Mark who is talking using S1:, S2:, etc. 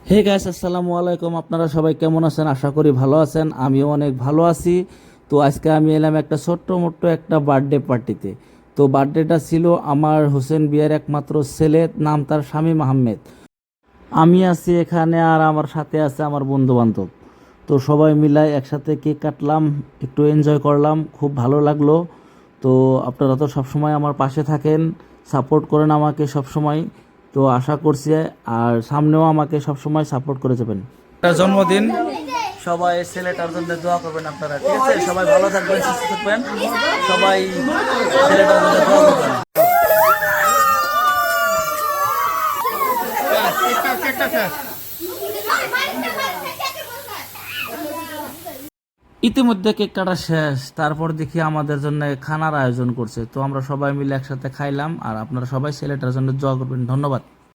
S1: Hey guys, আসসালামু আলাইকুম। আপনারা সবাই কেমন আছেন? আশা করি ভালো আছেন। আমিও অনেক ভালো আছি। তো আজকে আমি এলাম একটা ছোট্ট মোট্ট একটা বার্থডে পার্টিতে। তো বার্থডেটা ছিল আমার হোসেন বিয়ার একমাত্র ছেলে, নাম তার শামীম আহমেদ। আমি আছি এখানে আর আমার সাথে আছে আমার বন্ধু বান্ধব। তো সবাই মিলাই একসাথে কেক কাটলাম, একটু এনজয় করলাম, খুব ভালো লাগলো। তো আপনারা তো সবসময় আমার পাশে থাকেন, সাপোর্ট করেন আমাকে সবসময়। তো আশা করছি আর সামনেও আমাকে সবসময় সাপোর্ট করে যাবেন। তার জন্মদিন, সবাই ছেলেটার জন্য দোয়া করবেন আপনারা, ঠিক আছে? সবাই ভালো থাকবেন, সুস্থ থাকবেন, সবাই ছেলেটার জন্য দোয়া করবেন। ইতিমধ্যে কেক কাটা শেষ, তারপর দেখি আমাদের জন্য খানার আয়োজন করছে। তো আমরা সবাই মিলে একসাথে খাইলাম। আর আপনারা সবাই ছেলেটার জন্য দোয়া করবেন। ধন্যবাদ।